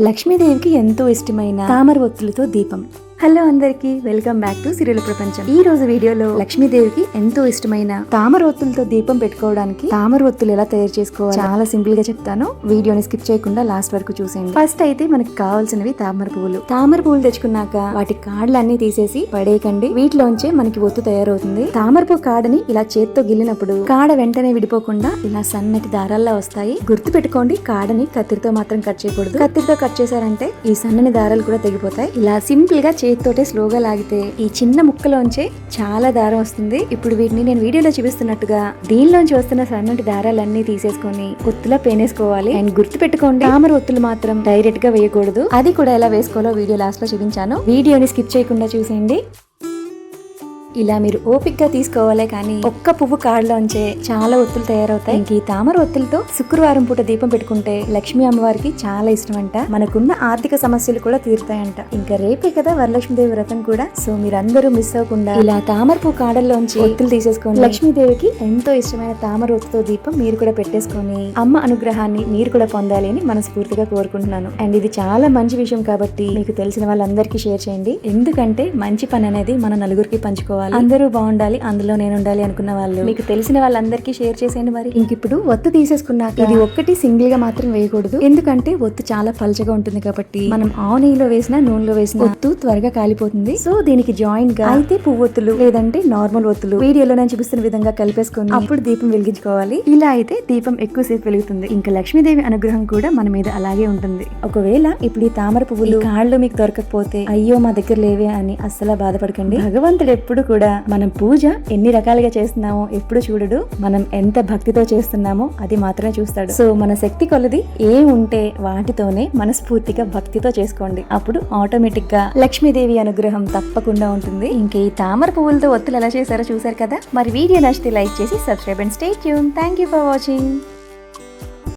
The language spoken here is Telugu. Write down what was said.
లక్ష్మీదేవికి ఎంతో ఇష్టమైన తామర ఒత్తులతో దీపం. హలో అందరికి, వెల్కమ్ బ్యాక్ టు సిరియల్ ప్రపంచం. ఈ రోజు వీడియోలో లక్ష్మీదేవికి ఎంతో ఇష్టమైన తామర ఒత్తులతో దీపం పెట్టుకోవడానికి తామర ఒత్తులు ఎలా తయారు చేసుకోవాలి చాలా సింపుల్ గా చెప్తాను. వీడియోని స్కిప్ చేయకుండా లాస్ట్ వరకు చూసేయండి. ఫస్ట్ అయితే మనకి కావాల్సినవి తామర పువ్వులు. తామర పువ్వులు తెచ్చుకున్నాక వాటి కాడలన్నీ తీసేసి పడేయకండి, వీటిలోంచే మనకి ఒత్తు తయారవుతుంది. తామర పువ్వు కాడని ఇలా చేత్తో గిల్లినప్పుడు కాడ వెంటనే విడిపోకుండా ఇలా సన్నటి దారాల్లా వస్తాయి. గుర్తు పెట్టుకోండి, కాడని కత్తిరితో మాత్రం కట్ చేయకూడదు. కత్తిరితో కట్ చేశారంటే ఈ సన్నని దారాలు కూడా తెగిపోతాయి. ఇలా సింపుల్ గా చేతితోటే స్లోగా లాగితే ఈ చిన్న ముక్కలోంచే చాలా దారం వస్తుంది. ఇప్పుడు వీటిని నేను వీడియోలో చూపిస్తున్నట్టుగా దీనిలోంచి వస్తున్న సన్నటి దారాలన్నీ తీసేసుకొని ఒత్తులా పేనేసుకోవాలి. అండ్ గుర్తు పెట్టుకోండి, తామర ఒత్తులు మాత్రం డైరెక్ట్ గా వేయకూడదు. అది కూడా ఎలా వేసుకోవాలో వీడియో లాస్ట్ లో చూపించాను. వీడియోని స్కిప్ చేయకుండా చూసేయండి. ఇలా మీరు ఓపిక్గా తీసుకోవాలే కానీ ఒక్క పువ్వు కాడలోంచే చాలా ఒత్తులు తయారవుతాయి. ఇంక ఈ తామర ఒత్తులతో శుక్రవారం పూట దీపం పెట్టుకుంటే లక్ష్మీ అమ్మవారికి చాలా ఇష్టం అంట. మనకున్న ఆర్థిక సమస్యలు కూడా తీరుతాయంట. ఇంకా రేపే కదా వరలక్ష్మీదేవి వ్రతం కూడా. సో మీరందరూ మిస్ అవ్వకుండా ఇలా తామర పువ్వు కాడల్లోంచి ఒత్తులు తీసేసుకోండి. లక్ష్మీదేవికి ఎంతో ఇష్టమైన తామర ఒత్తుతో దీపం మీరు కూడా పెట్టేసుకొని అమ్మ అనుగ్రహాన్ని మీరు కూడా పొందాలి అని మనస్ఫూర్తిగా కోరుకుంటున్నాను. అండ్ ఇది చాలా మంచి విషయం కాబట్టి మీకు తెలిసిన వాళ్ళందరికీ షేర్ చేయండి. ఎందుకంటే మంచి పని అనేది మన నలుగురికి పంచుకోవాలి. అందరూ బాగుండాలి, అందులో నేను ఉండాలి అనుకున్న వాళ్ళు మీకు తెలిసిన వాళ్ళందరికీ షేర్ చేసేయండి. మరి ఇంక ఇప్పుడు ఒత్తు తీసేసుకున్నాక ఇది ఒక్కటి సింగిల్ గా మాత్రం వేయకూడదు. ఎందుకంటే ఒత్తు చాలా పల్చగా ఉంటుంది కాబట్టి మనం ఆ నెయ్యిలో వేసినా నూనెలో వేసినా ఒత్తు త్వరగా కాలిపోతుంది. సో దీనికి జాయింట్ గా అయితే పువ్వొత్తులు లేదంటే నార్మల్ ఒత్తులు వీడియోలో నేను చూపిస్తున్న విధంగా కలిపేసుకొని అప్పుడు దీపం వెలిగించుకోవాలి. ఇలా అయితే దీపం ఎక్కువసేపు వెలుగుతుంది. ఇంకా లక్ష్మీదేవి అనుగ్రహం కూడా మన మీద అలాగే ఉంటుంది. ఒకవేళ ఇప్పుడు ఈ తామర పువ్వులు కాళ్ళు మీకు దొరకకపోతే అయ్యో మా దగ్గర లేవే అని అస్సలు బాధపడకండి. భగవంతుడు ఎప్పుడు కూడా మనం పూజ ఎన్ని రకాలుగా చేస్తున్నామో ఎప్పుడు చూడడు, మనం ఎంత భక్తితో చేస్తున్నామో అది మాత్రమే చూస్తాడు. సో మన శక్తి కొలది ఏం ఉంటే వాటితోనే మనస్ఫూర్తిగా భక్తితో చేసుకోండి. అప్పుడు ఆటోమేటిక్ గా లక్ష్మీదేవి అనుగ్రహం తప్పకుండా ఉంటుంది. ఇంకా ఈ తామర పువ్వులతో ఒత్తులు ఎలా చేశారో చూసారు కదా. మరి వీడియో నచ్చితే లైక్ చేసి subscribe and stay tune. Thank you for watching.